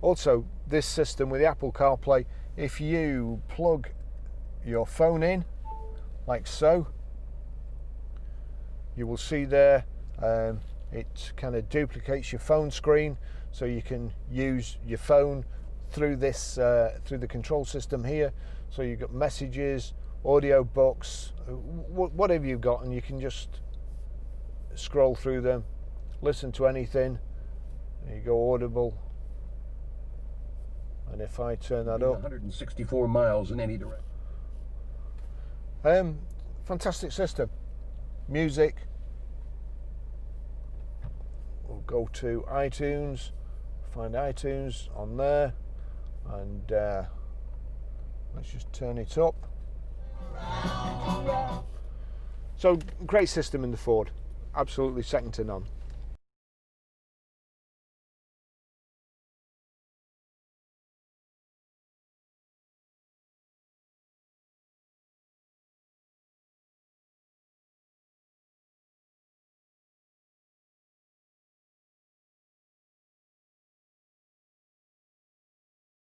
Also, this system with the Apple CarPlay, if you plug your phone in like so, you will see there it kind of duplicates your phone screen, so you can use your phone through this through the control system here. So you've got messages, audio books, whatever you've got, and you can just scroll through them, listen to anything. There you go, Audible. And if I turn that up, 164 miles in any direction. Fantastic system. Music. We'll go to iTunes, find iTunes on there, and let's just turn it up. So great system in the Ford, absolutely second to none.